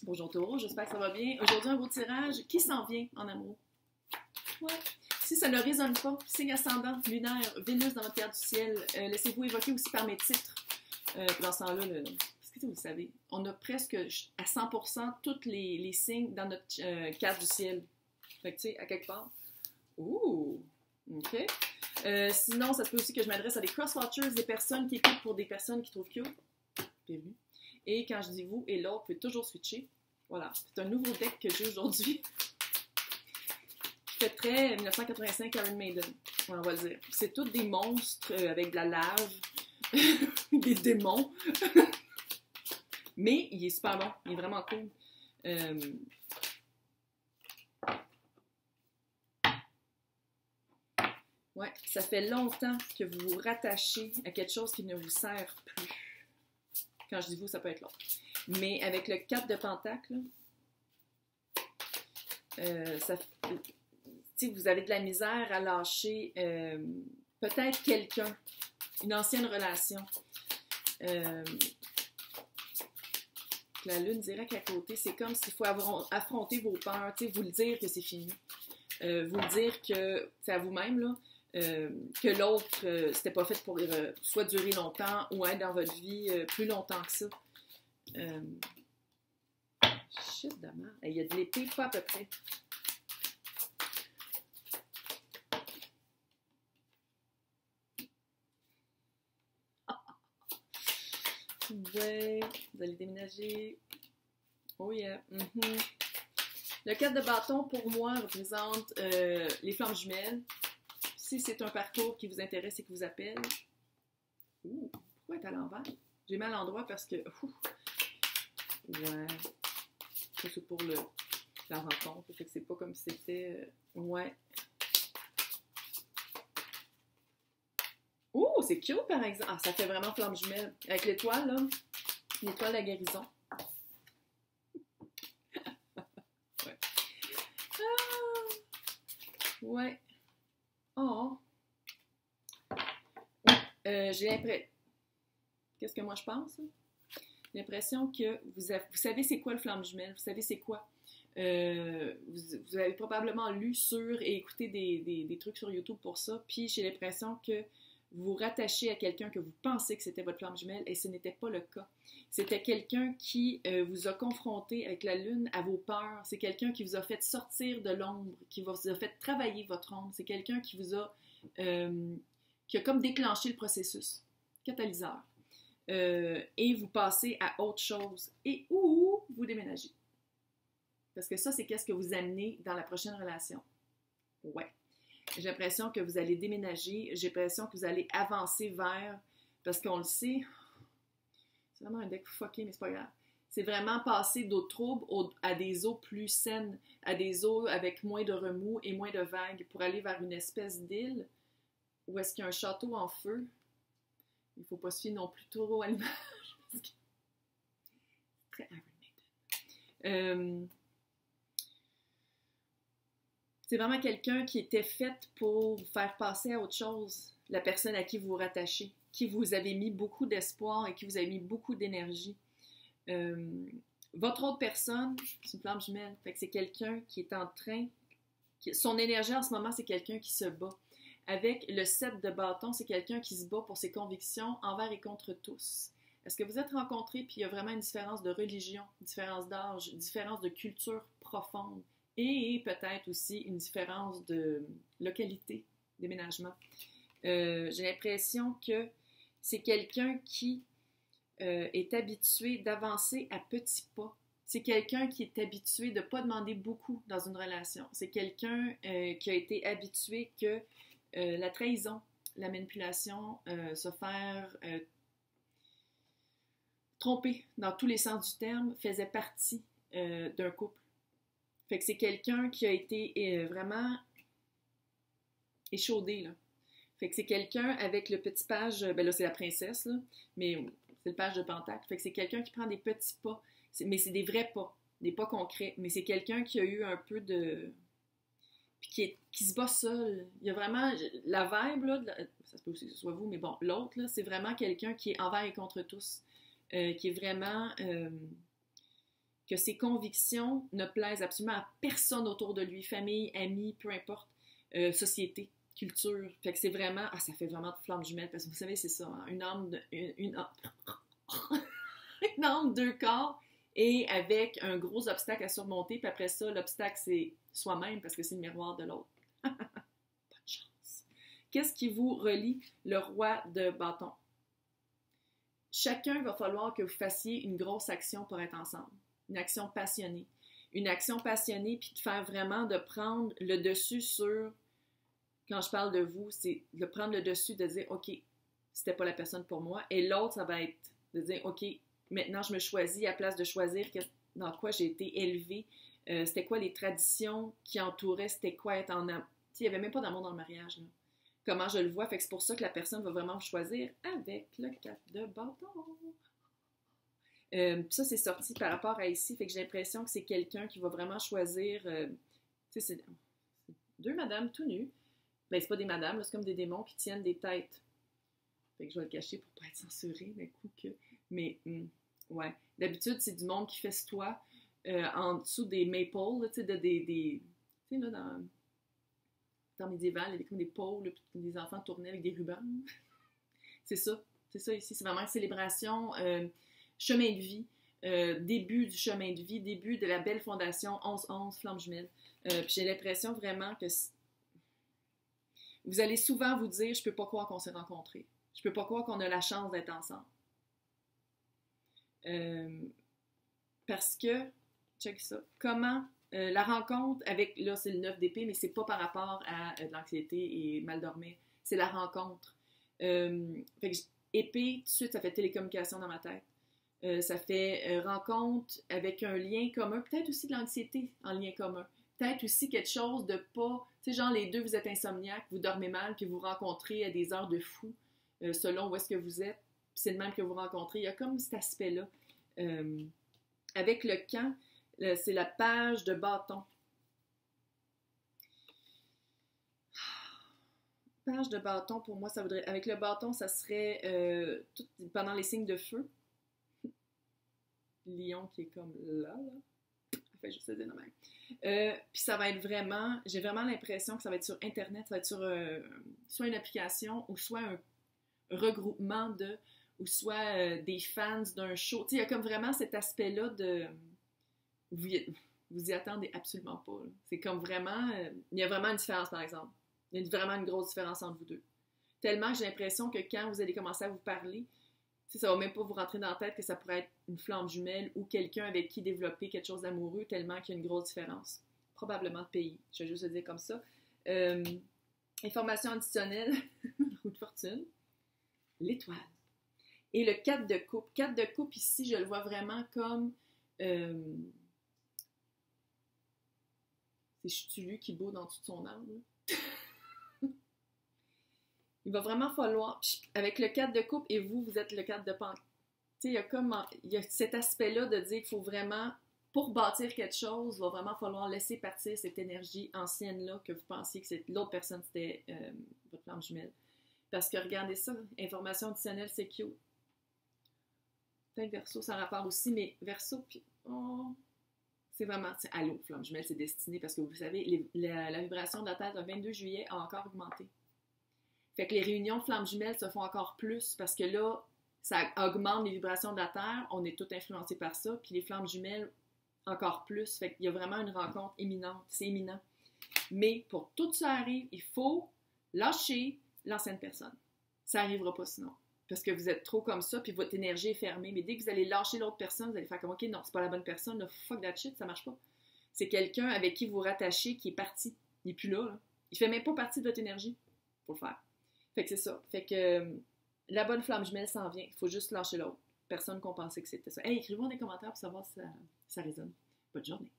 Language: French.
Bonjour Taureau, j'espère que ça va bien. Aujourd'hui, un beau tirage. Qui s'en vient en amour? Ouais. Si ça ne résonne pas, signe ascendant, lunaire, Vénus dans votre carte du ciel, laissez-vous évoquer aussi par mes titres. Dans ce temps-là, est-ce que vous le savez? On a presque à 100% tous les signes dans notre carte du ciel. Fait que tu sais, à quelque part. Ouh! OK. Sinon, ça se peut aussi que je m'adresse à des cross-watchers, des personnes qui écoutent pour des personnes qui trouvent cute. Bienvenue. Et quand je dis vous et l'autre, vous pouvez toujours switcher. Voilà. C'est un nouveau deck que j'ai aujourd'hui. Qui fait très 1985 Iron Maiden. Ouais, on va le dire. C'est tous des monstres avec de la lave, des démons. Mais il est super bon. Il est vraiment cool. Ouais, ça fait longtemps que vous vous rattachez à quelque chose qui ne vous sert plus. Quand je dis vous, ça peut être l'autre. Mais avec le 4 de Pentacle, vous avez de la misère à lâcher peut-être quelqu'un, une ancienne relation. La lune direct à côté, c'est comme s'il faut affronter vos peurs, vous le dire que c'est fini. Vous le dire que c'est à vous-même, là. Que l'autre, c'était pas fait pour soit durer longtemps ou être dans votre vie plus longtemps que ça. Shit de merde. Il y a de l'épée, pas à peu près. Ouais, vous allez déménager. Oh yeah. Mm-hmm. Le 4 de bâton, pour moi, représente les flammes jumelles. Si c'est un parcours qui vous intéresse et qui vous appelle. Ouh, pourquoi être à l'envers? J'ai mal à l'endroit parce que. Ouais. C'est pour la rencontre. Fait que c'est pas comme si c'était. Ouais. Ouh, c'est cute par exemple. Ah, ça fait vraiment flamme jumelle. Avec l'étoile, là. L'étoile de la guérison. Ouais. Ah! Ouais. Oh! J'ai l'impression... Qu'est-ce que moi je pense? J'ai l'impression que vous savez c'est quoi le flamme jumelle, vous savez c'est quoi. Vous avez probablement lu sur et écouté des trucs sur YouTube pour ça, puis j'ai l'impression que vous vous rattachez à quelqu'un que vous pensez que c'était votre flamme jumelle et ce n'était pas le cas. C'était quelqu'un qui vous a confronté avec la lune à vos peurs. C'est quelqu'un qui vous a fait sortir de l'ombre, qui vous a fait travailler votre ombre. C'est quelqu'un qui vous a... qui a comme déclenché le processus. Catalyseur. Et vous passez à autre chose. Et où vous déménagez. Parce que ça, c'est qu'est-ce que vous amenez dans la prochaine relation. Ouais. J'ai l'impression que vous allez déménager. J'ai l'impression que vous allez avancer vers... Parce qu'on le sait... C'est vraiment un deck fucké, mais c'est pas grave. C'est vraiment passer d'eau de trouble à des eaux plus saines, à des eaux avec moins de remous et moins de vagues pour aller vers une espèce d'île où est-ce qu'il y a un château en feu. Il ne faut pas se fier non plus trop à l'image. Très Iron Maiden. C'est vraiment quelqu'un qui était fait pour vous faire passer à autre chose. La personne à qui vous vous rattachez, qui vous avez mis beaucoup d'espoir et qui vous avez mis beaucoup d'énergie. Votre autre personne, c'est une flamme jumelle. Fait que c'est quelqu'un qui est en train... Son énergie en ce moment, c'est quelqu'un qui se bat. Avec le 7 de bâton, c'est quelqu'un qui se bat pour ses convictions envers et contre tous. Est-ce que vous êtes rencontrés puis il y a vraiment une différence de religion, une différence d'âge, une différence de culture profonde et peut-être aussi une différence de localité, déménagement? J'ai l'impression que c'est quelqu'un qui est habitué d'avancer à petits pas. C'est quelqu'un qui est habitué de ne pas demander beaucoup dans une relation. C'est quelqu'un qui a été habitué que la trahison, la manipulation, se faire tromper dans tous les sens du terme faisait partie d'un couple. Fait que c'est quelqu'un qui a été vraiment échaudé, là. Fait que c'est quelqu'un avec le petit page, ben là c'est la princesse, là, mais c'est le page de Pentacle. Fait que c'est quelqu'un qui prend des petits pas, mais c'est des vrais pas, des pas concrets. Mais c'est quelqu'un qui a eu un peu de... Puis qui se bat seul. Il y a vraiment la vibe, là, ça se peut aussi que ce soit vous, mais bon, l'autre, là, c'est vraiment quelqu'un qui est envers et contre tous, qui est vraiment... que ses convictions ne plaisent absolument à personne autour de lui, famille, amis, peu importe, société, culture. Fait que c'est vraiment, ça fait vraiment de flamme jumelle, parce que vous savez, c'est ça, hein, une âme, une âme, deux corps, et avec un gros obstacle à surmonter, puis après ça, l'obstacle, c'est soi-même, parce que c'est le miroir de l'autre. Pas de chance. Qu'est-ce qui vous relie? Le roi de bâton. Chacun va falloir que vous fassiez une grosse action pour être ensemble. Une action passionnée. Une action passionnée, puis de faire vraiment, de prendre le dessus sur, quand je parle de vous, c'est de prendre le dessus, de dire, OK, c'était pas la personne pour moi. Et l'autre, ça va être de dire, OK, maintenant je me choisis à place de choisir dans quoi j'ai été élevée. C'était quoi les traditions qui entouraient, c'était quoi être en amour. Il n'y avait même pas d'amour dans le mariage, là. Comment je le vois, fait que c'est pour ça que la personne va vraiment choisir avec le 4 de bâton. Ça, c'est sorti par rapport à ici, fait que j'ai l'impression que c'est quelqu'un qui va vraiment choisir, tu sais, c'est deux madames tout nues, ben c'est pas des madames, là, c'est comme des démons qui tiennent des têtes. Fait que je vais le cacher pour pas être censuré, mais coup que... Mais, ouais, d'habitude, c'est du monde qui festoie en dessous des maples, tu sais, tu sais, là, dans le temps médiéval, il y avait comme des pôles, là, puis des enfants tournaient avec des rubans. C'est ça ici, c'est vraiment une célébration, chemin de vie, début du chemin de vie, début de la belle fondation 11-11 Flamme Jumelle. Puis j'ai l'impression vraiment que vous allez souvent vous dire, je peux pas croire qu'on s'est rencontrés. Je peux pas croire qu'on a la chance d'être ensemble. Parce que, check ça, comment la rencontre avec, là c'est le 9 d'épée, mais c'est pas par rapport à de l'anxiété et mal dormir, c'est la rencontre. Fait que épée, tout de suite, ça fait télécommunication dans ma tête. Ça fait rencontre avec un lien commun, peut-être aussi de l'anxiété en lien commun. Peut-être aussi quelque chose de pas, tu sais, genre les deux, vous êtes insomniaques, vous dormez mal, puis vous rencontrez à des heures de fou, selon où est-ce que vous êtes, puis c'est le même que vous rencontrez. Il y a comme cet aspect-là. Avec le camp, c'est la page de bâton. Page de bâton, pour moi, ça voudrait... Avec le bâton, ça serait pendant les signes de feu. Lion qui est comme là. Enfin, je sais dire de même. Puis ça va être vraiment... J'ai vraiment l'impression que ça va être sur Internet, ça va être sur soit une application ou soit un regroupement de... ou soit des fans d'un show. Tu sais, il y a comme vraiment cet aspect-là de... Vous y attendez absolument pas. Là. C'est comme vraiment... il y a vraiment une différence, par exemple. Il y a vraiment une grosse différence entre vous deux. Tellement que j'ai l'impression que quand vous allez commencer à vous parler, ça va même pas vous rentrer dans la tête que ça pourrait être une flamme jumelle ou quelqu'un avec qui développer quelque chose d'amoureux, tellement qu'il y a une grosse différence. Probablement de pays. Je vais juste le dire comme ça. Information additionnelle, roue de fortune, l'étoile. Et le 4 de coupe. 4 de coupe, ici, je le vois vraiment comme... c'est Chutulu qui boude en dessous de son arbre. Il va vraiment falloir... Avec le 4 de coupe et vous êtes le 4 de pente. Tu sais, il y a cet aspect-là de dire qu'il faut vraiment... Pour bâtir quelque chose, il va vraiment falloir laisser partir cette énergie ancienne-là que vous pensiez que l'autre personne, c'était votre flamme jumelle. Parce que regardez ça, information additionnelle, c'est cute. Peut-être Verseau, ça rapporte aussi, mais Verseau, puis c'est vraiment, allô, flamme jumelle, c'est destiné, parce que vous savez, la vibration de la Terre le 22 juillet a encore augmenté. Fait que les réunions flamme jumelle se font encore plus, parce que là, ça augmente les vibrations de la Terre, on est tous influencés par ça, puis les flammes jumelles, encore plus. Fait qu'il y a vraiment une rencontre imminente, c'est imminent. Mais pour tout ça arrive, il faut lâcher l'ancienne personne. Ça n'arrivera pas sinon. Parce que vous êtes trop comme ça, puis votre énergie est fermée. Mais dès que vous allez lâcher l'autre personne, vous allez faire comme, OK, non, c'est pas la bonne personne, là, fuck that shit, ça marche pas. C'est quelqu'un avec qui vous rattachez qui est parti. Il n'est plus là, là. Il fait même pas partie de votre énergie pour le faire. Fait que c'est ça. Fait que la bonne flamme jumelle s'en vient. Il faut juste lâcher l'autre. Personne qu'on pensait que c'était ça. Hey, écrivez-moi dans les commentaires pour savoir si ça résonne. Bonne journée.